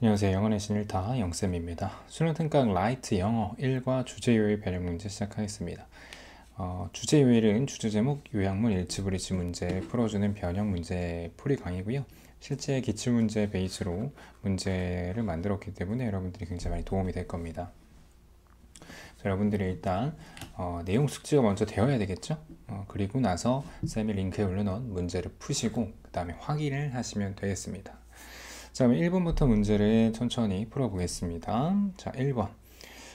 안녕하세요. 영어의 신일타 영쌤입니다. 수능 특강 라이트 영어 1과 주제 요일 변형 문제 시작하겠습니다. 주제 요일은 주제 제목, 요약문, 일치불이치 문제 풀어주는 변형 문제 풀이 강의고요. 실제 기출문제 베이스로 문제를 만들었기 때문에 여러분들이 굉장히 많이 도움이 될 겁니다. 자, 여러분들이 일단 내용 숙지가 먼저 되어야 되겠죠? 그리고 나서 쌤이 링크에 올려놓은 문제를 푸시고 그 다음에 확인을 하시면 되겠습니다. 자, 그럼 1번부터 문제를 천천히 풀어보겠습니다. 자, 1번.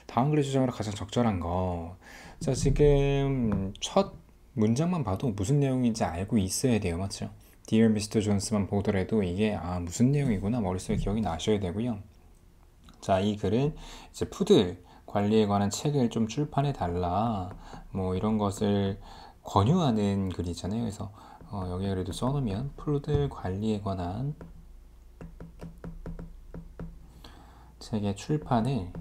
다음 글의 주장으로 가장 적절한 거. 자, 지금 첫 문장만 봐도 무슨 내용인지 알고 있어야 돼요. 맞죠? Dear Mr. Jones만 보더라도 이게 무슨 내용이구나 머릿속에 기억이 나셔야 되고요. 자, 이 글은 이제 푸드 관리에 관한 책을 좀 출판해 달라 뭐 이런 것을 권유하는 글이잖아요. 그래서 여기에 그래도 써놓으면 푸드 관리에 관한 책의 출판을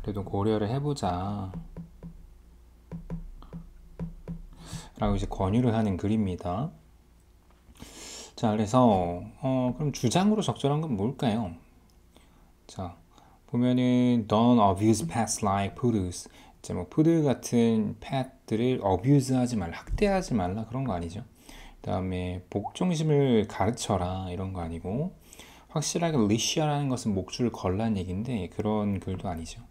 그래도 고려를 해보자 라고 이제 권유를 하는 글입니다. 자, 그래서 그럼 주장으로 적절한 건 뭘까요? 자, 보면은 don't abuse pets like poodles. 이제 뭐 푸드 같은 펫들을 abuse 하지 말라, 학대하지 말라 그런 거 아니죠. 그 다음에 복종심을 가르쳐라 이런 거 아니고, 확실하게 leash라는 것은 목줄을 걸라는 얘기인데 그런 글도 아니죠.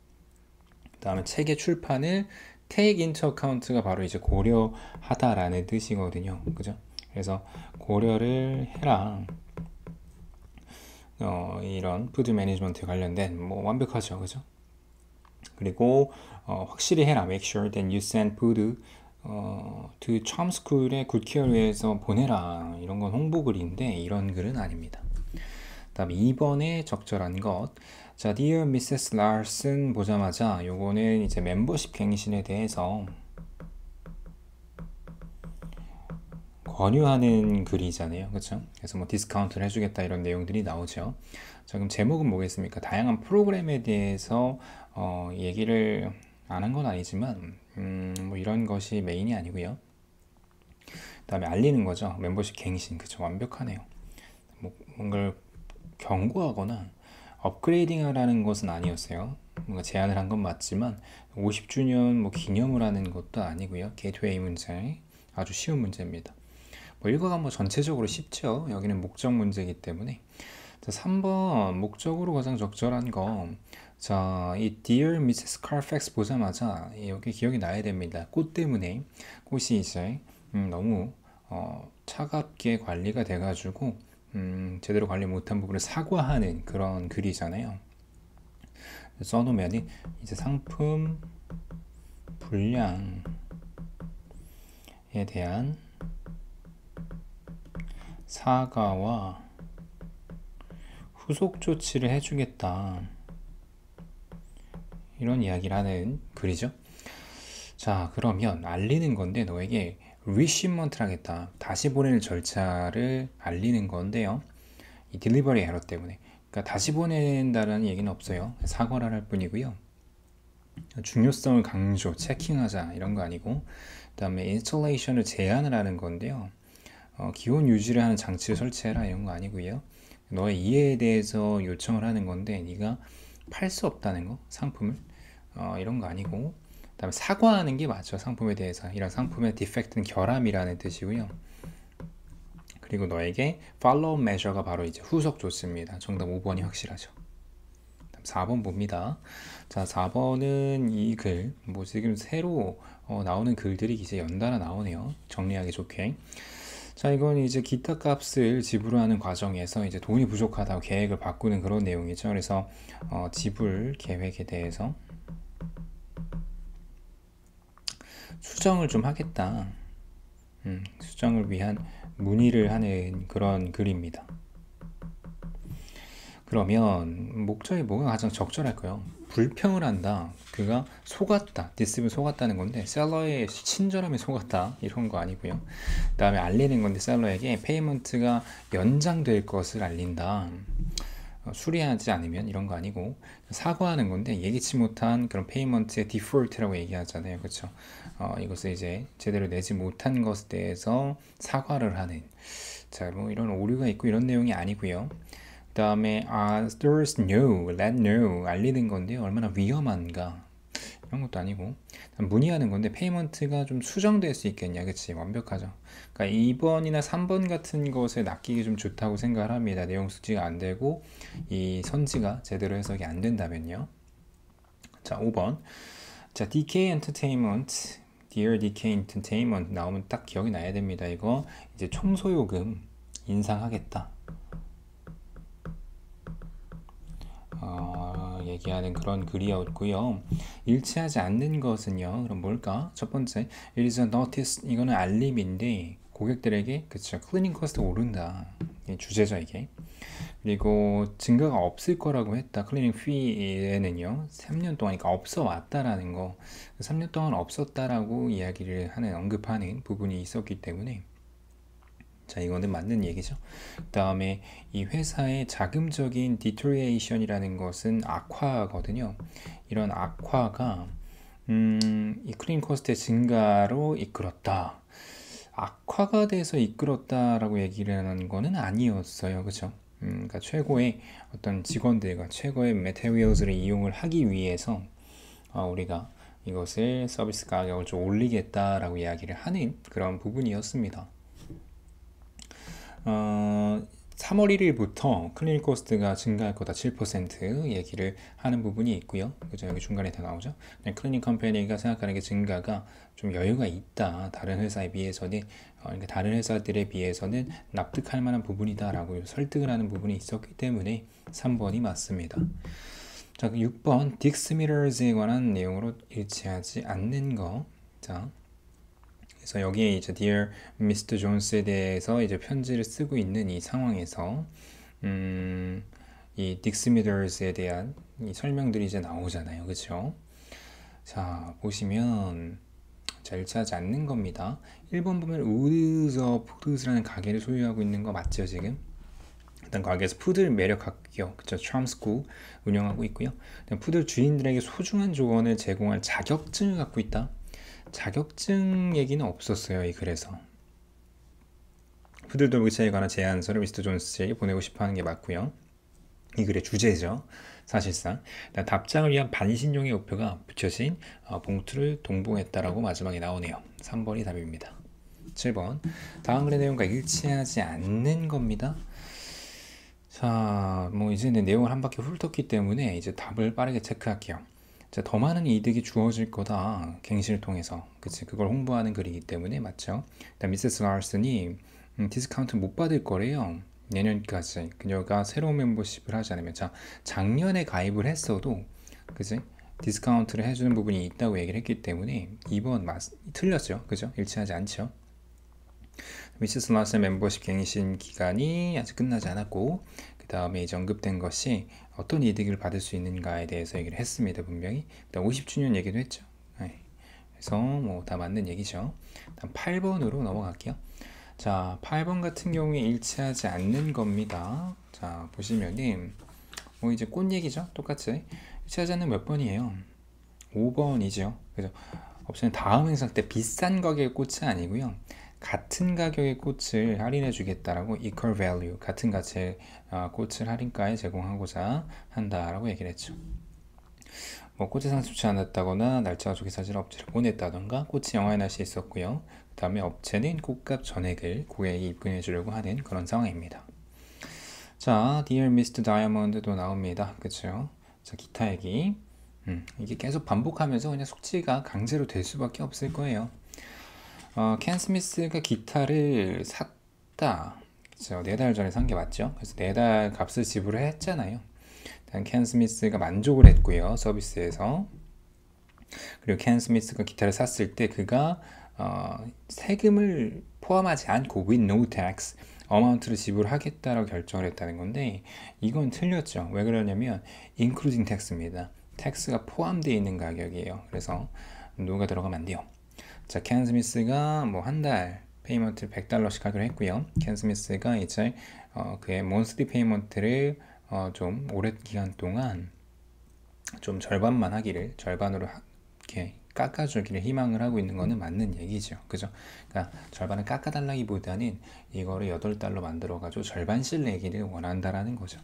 그 다음에 책의 출판을 take into account가 바로 이제 고려하다라는 뜻이거든요. 그죠? 그래서 고려를 해라. 이런 푸드 매니지먼트 관련된 뭐 완벽하죠. 그죠? 그리고 확실히 해라. Make sure that you send food to charm school의 굿케어에서 보내라. 이런 건 홍보글인데 이런 글은 아닙니다. 다음 2번에 적절한 것. 자, Dear Mrs. Larson 보자마자 요거는 이제 멤버십 갱신에 대해서 권유하는 글이잖아요. 그렇죠? 그래서 뭐 디스카운트를 해주겠다 이런 내용들이 나오죠. 자, 그럼 제목은 뭐겠습니까? 다양한 프로그램에 대해서 얘기를 안 한 건 아니지만 뭐 이런 것이 메인이 아니고요. 그 다음에 알리는 거죠. 멤버십 갱신. 그쵸? 완벽하네요. 뭔가를 경고하거나 업그레이딩하라는 것은 아니었어요. 뭔가 제안을 한 건 맞지만 50주년 뭐 기념을 하는 것도 아니고요. 게이트웨이 문제 아주 쉬운 문제입니다. 뭐 읽어가 뭐 전체적으로 쉽죠. 여기는 목적 문제이기 때문에. 자, 3번 목적으로 가장 적절한 거. 자, 이 Dear Mrs. Carfax 보자마자 여기 기억이 나야 됩니다. 꽃 때문에 꽃이 이제 너무 차갑게 관리가 돼가지고 제대로 관리 못한 부분을 사과하는 그런 글이잖아요. 써놓으면 이제 상품 불량에 대한 사과와 후속 조치를 해주겠다 이런 이야기를 하는 글이죠. 자, 그러면 알리는 건데 너에게 리시먼트를 하겠다, 다시 보내는 절차를 알리는 건데요. 이 딜리버리 에러 때문에, 그러니까 다시 보낸다는 얘기는 없어요. 사과를 할 뿐이고요. 중요성을 강조, 체킹하자 이런 거 아니고, 그 다음에 인스톨레이션을 제한을 하는 건데요. 기온 유지를 하는 장치를 설치해라 이런 거 아니고요. 너의 이해에 대해서 요청을 하는 건데 네가 팔 수 없다는 거, 상품을 이런 거 아니고, 그 다음에 사과하는 게 맞죠. 상품에 대해서. 이런 상품의 디펙트는 결함이라는 뜻이고요. 그리고 너에게 follow measure가 바로 이제 후속 조치입니다. 정답 5번이 확실하죠. 4번 봅니다. 자, 4번은 이 글, 뭐 지금 새로 나오는 글들이 이제 연달아 나오네요. 정리하기 좋게. 자, 이건 이제 기타 값을 지불하는 과정에서 이제 돈이 부족하다고 계획을 바꾸는 그런 내용이죠. 그래서 지불 계획에 대해서 수정을 좀 하겠다. 수정을 위한 문의를 하는 그런 글입니다. 그러면 목적이 뭐가 가장 적절할까요? 불평을 한다. 그가 속았다. 디스면 속았다는 건데 셀러의 친절함에 속았다. 이런 거 아니고요. 그 다음에 알리는 건데 셀러에게 페이먼트가 연장될 것을 알린다. 수리하지 않으면 이런 거 아니고, 사과하는 건데 예기치 못한 그런 페이먼트의 디폴트라고 얘기하잖아요. 그렇죠? 이것을 이제 제대로 내지 못한 것에 대해서 사과를 하는, 자, 뭐 이런 오류가 있고 이런 내용이 아니고요. 그 다음에 others know, let know 알리는 건데요. 얼마나 위험한가 이런 것도 아니고 문의하는 건데 페이먼트가 좀 수정될 수 있겠냐, 그치? 완벽하죠. 그러니까 2번이나 3번 같은 것에 낚이기 좀 좋다고 생각을 합니다. 내용 수지가 안 되고 이 선지가 제대로 해석이 안 된다면요. 자, 5번. 자, DK Entertainment, Dear DK Entertainment 나오면 딱 기억이 나야 됩니다. 이거 이제 청소요금 인상하겠다. 얘기하는 그런 글이었고요. 일치하지 않는 것은요. 그럼 뭘까? 첫 번째, it is a notice. 이거는 알림인데 고객들에게 그쵸 클리닝 코스트 오른다. 이게 주제죠 이게. 그리고 증가가 없을 거라고 했다. 클리닝 피에는요. 3년 동안 그러니까 없어 왔다라는 거. 3년 동안 없었다라고 이야기를 하는 언급하는 부분이 있었기 때문에 자, 이거는 맞는 얘기죠. 그 다음에 이 회사의 자금적인 deterioration이라는 것은 악화거든요. 이런 악화가 이 클린 코스트의 증가로 이끌었다. 악화가 돼서 이끌었다라고 얘기를 하는 거는 아니었어요. 그렇죠? 그러니까 최고의 어떤 직원들과 최고의 메테리얼을 이용을 하기 위해서 우리가 이것을 서비스 가격을 좀 올리겠다라고 이야기를 하는 그런 부분이었습니다. 3월 1일부터 클리닉 코스트가 증가할 거다 7% 얘기를 하는 부분이 있고요. 그죠? 여기 중간에 다 나오죠. 클리닉 컴퍼니가 생각하는 게 증가가 좀 여유가 있다. 다른 회사에 비해서는 그러니까 다른 회사들에 비해서는 납득할 만한 부분이다라고 설득을 하는 부분이 있었기 때문에 3번이 맞습니다. 자, 6번 딕스미터즈에 관한 내용으로 일치하지 않는 거. 자, 그래서 여기에 이제 Dear Mr. Jones에 대해서 이제 편지를 쓰고 있는 이 상황에서 이 딕스미터즈에 대한 이 설명들이 이제 나오잖아요, 그렇죠? 자, 보시면 자, 일치하지 않는 겁니다. 1번 보면 Woods of Foods라는 가게를 소유하고 있는 거 맞죠, 지금? 일단 가게에서 푸드 매력 학교, 그쵸? 팜스쿨 운영하고 있고요. 푸드 주인들에게 소중한 조언을 제공할 자격증을 갖고 있다. 자격증 얘기는 없었어요, 이 글에서. 푸들 돌기차에 관한 제안서를 미스터 존스에게 보내고 싶어 하는 게 맞고요. 이 글의 주제죠. 사실상 답장을 위한 반신용의 우표가 붙여진 봉투를 동봉했다라고 마지막에 나오네요. 3번이 답입니다. 7번. 다음 글의 내용과 일치하지 않는 겁니다. 자, 뭐 이제는 내용을 한 바퀴 훑었기 때문에 이제 답을 빠르게 체크할게요. 자, 더 많은 이득이 주어질 거다. 갱신을 통해서. 그치? 그걸 홍보하는 글이기 때문에 맞죠? 일단 미세스 라슨이 디스카운트 못 받을 거래요. 내년까지. 그녀가 새로운 멤버십을 하지 않으면. 자, 작년에 가입을 했어도 그치? 디스카운트를 해주는 부분이 있다고 얘기를 했기 때문에 2번 틀렸죠. 그죠? 일치하지 않죠. 미세스 라슨 멤버십 갱신 기간이 아직 끝나지 않았고 그 다음에 이제 언급된 것이 어떤 이득을 받을 수 있는가에 대해서 얘기를 했습니다. 분명히. 그다음 50주년 얘기도 했죠. 네. 그래서 뭐 다 맞는 얘기죠. 다음 8번으로 넘어갈게요. 자, 8번 같은 경우에 일치하지 않는 겁니다. 자, 보시면은 뭐 이제 꽃 얘기죠. 똑같이. 일치하지 않는 몇 번이에요? 5번이죠. 그죠? 옵션 다음 행사 때 비싼 가격의 꽃이 아니고요. 같은 가격의 꽃을 할인해 주겠다라고 equal value 같은 가치의 꽃을 할인가에 제공하고자 한다라고 얘기를 했죠. 뭐 꽃이 상습치 않았다거나 날짜가 좋게 사실 업체를 보냈다던가 꽃이 영화의 날씨에 있었고요. 그 다음에 업체는 꽃값 전액을 고객에게 입금해 주려고 하는 그런 상황입니다. 자, Dear Mr. Diamond도 나옵니다. 그쵸? 자, 기타 얘기. 이게 계속 반복하면서 그냥 숙지가 강제로 될 수밖에 없을 거예요. 켄 스미스가 기타를 샀다. 그쵸? 4달 전에 산 게 맞죠? 그래서 4달 값을 지불을 했잖아요. 켄 스미스가 만족을 했고요. 서비스에서. 그리고 켄 스미스가 기타를 샀을 때 그가 세금을 포함하지 않고 with no tax 어마운트를 지불하겠다라고 결정을 했다는 건데 이건 틀렸죠. 왜 그러냐면 including tax입니다. 텍스가 포함되어 있는 가격이에요. 그래서 노가 들어가면 안 돼요. 자, 켄 스미스가 뭐 한 달 페이먼트를 $100씩 하기로 했고요. 켄 스미스가 이제 그의 monthly 페이먼트를 좀 오랜 기간 동안 좀 절반만 하기를 절반으로 이렇게 깎아주기를 희망을 하고 있는 거는 맞는 얘기죠. 그죠? 그러니까 절반을 깎아달라기보다는 이거를 8달로 만들어가지고 절반씩 내기를 원한다라는 거죠.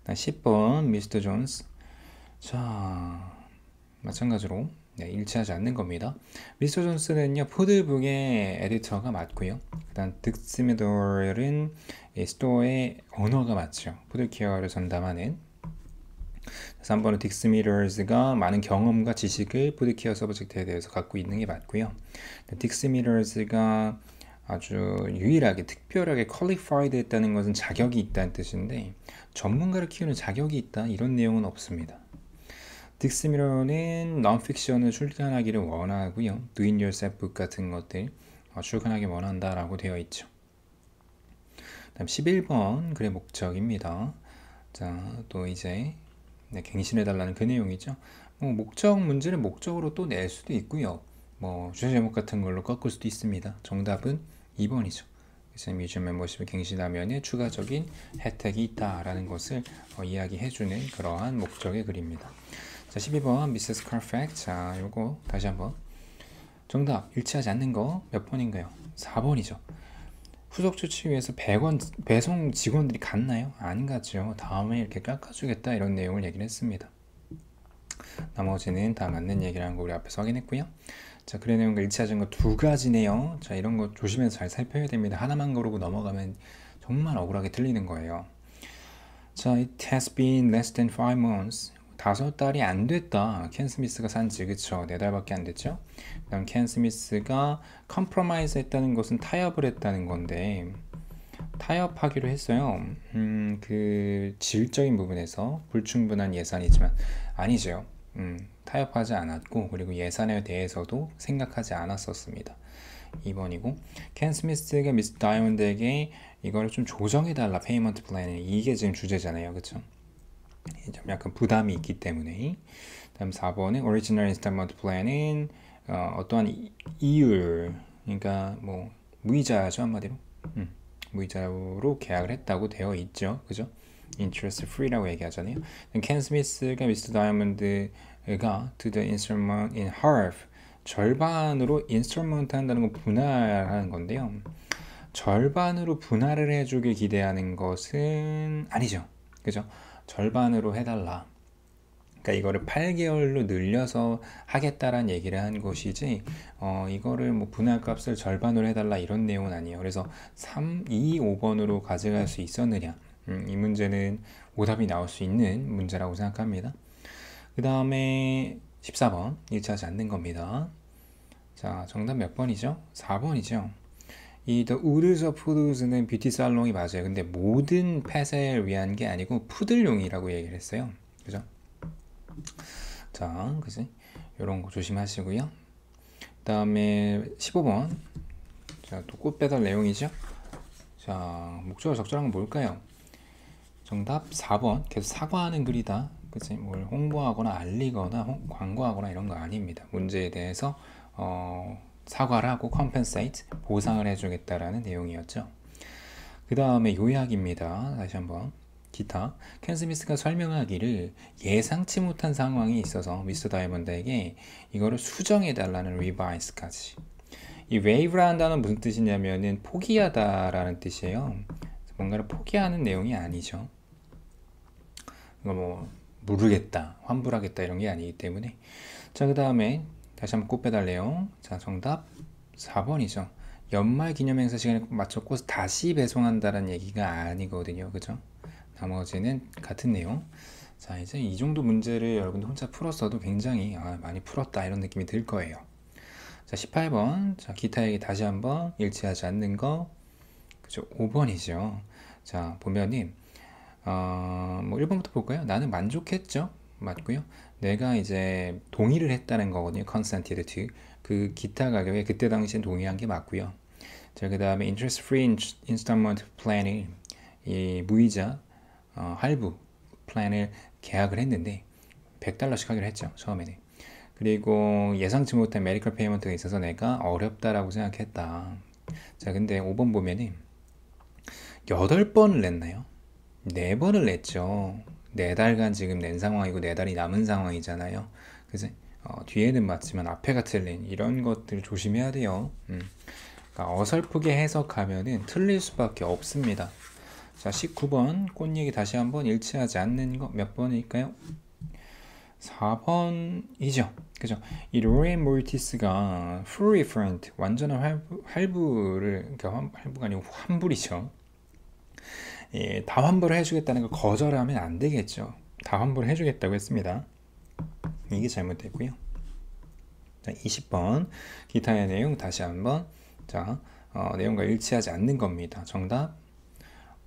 10번 미스터 존스. 자, 마찬가지로 일치하지 않는 겁니다. 미스터 존스는요, 푸드북의 에디터가 맞고요. 그다음 득스미더는 스토어의 오너가 맞죠. 푸드케어를 전담하는. 3번은 딕스미터즈가 많은 경험과 지식을 푸드케어 서브젝트에 대해서 갖고 있는 게 맞고요. 딕스미터즈가 아주 유일하게 특별하게 퀄리파이드 했다는 것은 자격이 있다는 뜻인데 전문가를 키우는 자격이 있다 이런 내용은 없습니다. 딕스미러는 넌픽션을 출간하기를 원하고요. Do it yourself book 같은 것들 출간하기 원한다라고 되어 있죠. 다음 11번 글의 목적입니다. 자, 또 이제 갱신해달라는 그 내용이죠. 목적 문제를 목적으로 또 낼 수도 있고요. 주제 제목 같은 걸로 꺾을 수도 있습니다. 정답은 2번이죠. 그래서 뮤지엄 멤버십을 갱신하면 추가적인 혜택이 있다라는 것을 이야기해주는 그러한 목적의 글입니다. 자, 12번 미세스 카팩. 자, 요거 다시 한번 정답 일치하지 않는 거 몇 번인가요? 4번이죠. 후속 조치 위해서 100원 배송 직원들이 갔나요? 아닌 것 같죠. 다음에 이렇게 깎아주겠다 이런 내용을 얘기를 했습니다. 나머지는 다 맞는 얘기라는 거 우리 앞에서 확인했고요. 자, 글의 내용과 일치하지 않는 거 2가지네요. 자, 이런 거 조심해서 잘 살펴야 됩니다. 하나만 고르고 넘어가면 정말 억울하게 틀리는 거예요. 자, it has been less than 5 months. 5달이 안 됐다. 켄 스미스가 산지, 그쵸? 4달밖에 안 됐죠? 그 다음 켄 스미스가 컴프로마이즈 했다는 것은 타협을 했다는 건데 타협하기로 했어요. 그 질적인 부분에서 불충분한 예산이지만 아니죠. 타협하지 않았고 그리고 예산에 대해서도 생각하지 않았었습니다. 2번이고 켄 스미스가 미스 다이아몬드에게 이거를 좀 조정해달라 페이먼트 플랜을 이게 지금 주제잖아요. 그쵸? 좀 약간 부담이 있기 때문에. 다음 4번은 오리지널 인스톨먼트 플랜은 어떠한 이율, 그러니까 무이자죠 한마디로. 무이자로 계약을 했다고 되어 있죠. 그죠? interest free라고 얘기하잖아요. 켄 스미스가 미스터 다이아몬드가 to the installment in half 절반으로 인스톨먼트 한다는 건 분할하는 건데요. 절반으로 분할을 해주길 기대하는 것은 아니죠. 그죠? 절반으로 해달라. 그러니까 이거를 8개월로 늘려서 하겠다라는 얘기를 한 것이지 이거를 분할값을 절반으로 해달라 이런 내용은 아니에요. 그래서 3, 2, 5번으로 가져갈 수 있었느냐 이 문제는 오답이 나올 수 있는 문제라고 생각합니다. 그 다음에 14번 일치하지 않는 겁니다. 자, 정답 몇 번이죠? 4번이죠. 이 The Woods of Foods는 뷰티 살롱이 맞아요. 근데 모든 펫을 위한 게 아니고 푸들용이라고 얘기를 했어요. 그죠? 자, 그지? 요런 거 조심하시고요. 그 다음에 15번. 자, 또 꽃배달 내용이죠? 자, 목적어 적절한 건 뭘까요? 정답 4번. 계속 사과하는 글이다. 그치? 뭘 홍보하거나 알리거나 광고하거나 이런 거 아닙니다. 문제에 대해서 사과를 하고 compensate, 보상을 해주겠다라는 내용이었죠. 그 다음에 요약입니다. 다시 한번 기타. 켄 스미스가 설명하기를 예상치 못한 상황이 있어서 미스터 다이아몬드에게 이거를 수정해달라는 revise까지. 이 wave라 한다는 무슨 뜻이냐면은 포기하다라는 뜻이에요. 뭔가를 포기하는 내용이 아니죠. 이거 모르겠다, 환불하겠다 이런 게 아니기 때문에. 자, 그 다음에 다시 한번 꽃 빼달래요. 자, 정답 4번이죠. 연말 기념행사 시간에 맞췄고 다시 배송한다는 얘기가 아니거든요. 그죠? 나머지는 같은 내용. 자, 이제 이 정도 문제를 여러분들 혼자 풀었어도 굉장히 많이 풀었다 이런 느낌이 들 거예요. 자, 18번. 자, 기타 얘기 다시 한번 일치하지 않는 거. 그죠? 5번이죠. 자, 보면은 1번부터 볼까요? 나는 만족했죠. 맞고요. 내가 이제 동의를 했다는 거거든요. consented to. 그 기타 가격에 그때 당시엔 동의한 게 맞고요. 자, 그 다음에 interest free installment plan을 이 무이자 할부 플랜을 계약을 했는데 $100씩 하기로 했죠. 처음에는. 그리고 예상치 못한 메디컬 페이먼트가 있어서 내가 어렵다라고 생각했다. 자, 근데 5번 보면은 8번을 냈나요? 4번을 냈죠. 4달간 지금 낸 상황이고 4달이 남은 상황이잖아요. 그치? 뒤에는 맞지만 앞에가 틀린 이런 것들 조심해야 돼요. 그러니까 어설프게 해석하면은 틀릴 수밖에 없습니다. 자, 19번 꽃 얘기 다시 한번 일치하지 않는 거 몇 번일까요? 4번이죠. 그죠? 이 로렌 모리티스가 full refund, 완전한 할부를, 그러니까 할부가 아니고 환불이죠. 예, 다 환불을 해주겠다는 걸 거절하면 안 되겠죠. 다 환불을 해주겠다고 했습니다. 이게 잘못됐고요. 자, 20번 기타의 내용 다시 한번. 자, 내용과 일치하지 않는 겁니다. 정답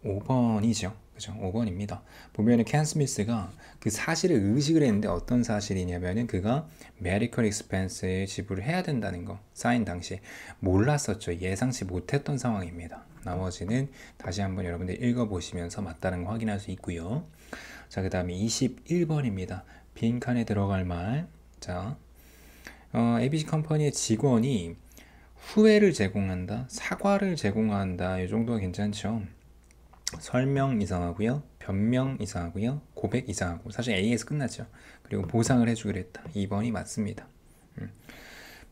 5번이죠. 그죠? 5번입니다. 보면은 켄 스미스가 그 사실을 의식을 했는데 어떤 사실이냐면은 그가 메디컬 익스펜스에 지불을 해야 된다는 거 사인 당시에 몰랐었죠. 예상치 못했던 상황입니다. 나머지는 다시 한번 여러분들 읽어보시면서 맞다는 거 확인할 수 있고요. 자, 그 다음에 21번입니다. 빈칸에 들어갈 말. 자, ABC 컴퍼니의 직원이 후회를 제공한다, 사과를 제공한다. 이 정도가 괜찮죠. 설명 이상하고요, 변명 이상하고요, 고백 이상하고 사실 A에서 끝나죠. 그리고 보상을 해주기로 했다. 2번이 맞습니다.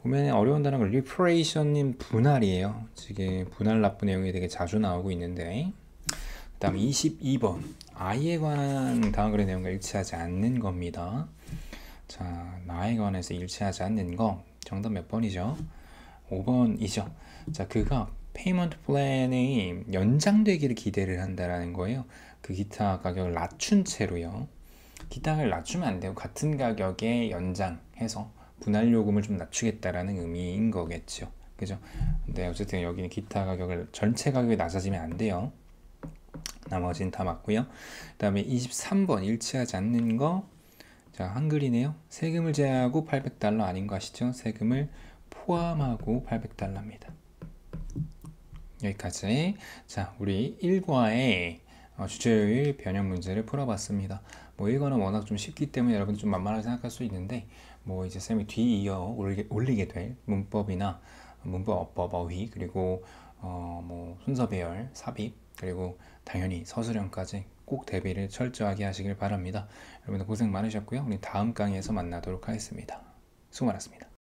보면 어려운 단어가 리프레이션님 분할이에요. 지금 분할 납부 내용이 되게 자주 나오고 있는데, 그 다음 22번 I에 관한 다음글의 내용과 일치하지 않는 겁니다. 자, 나에 관해서 일치하지 않는 거 정답 몇 번이죠? 5번이죠. 자, 그가 페이먼트 플랜이 연장되기를 기대를 한다라는 거예요. 그 기타 가격을 낮춘 채로요. 기타 가격을 낮추면 안 되고 같은 가격에 연장해서 분할 요금을 좀 낮추겠다라는 의미인 거겠죠. 그죠? 근데 어쨌든 여기는 기타 가격을 전체 가격이 낮아지면 안 돼요. 나머지는 다 맞고요. 그 다음에 23번 일치하지 않는 거. 자, 한글이네요. 세금을 제외하고 800달러 아닌 거 아시죠? 세금을 포함하고 800달러입니다. 여기까지. 자, 우리 1과의 주제의 변형 문제를 풀어봤습니다. 뭐 1과는 워낙 좀 쉽기 때문에 여러분들 좀 만만하게 생각할 수 있는데, 뭐 이제 쌤이 뒤이어 올리게 될 문법이나 문법, 어법, 어휘, 그리고 뭐 순서 배열, 삽입, 그리고 당연히 서술형까지 꼭 대비를 철저하게 하시길 바랍니다. 여러분들 고생 많으셨고요. 우리 다음 강의에서 만나도록 하겠습니다. 수고 많았습니다.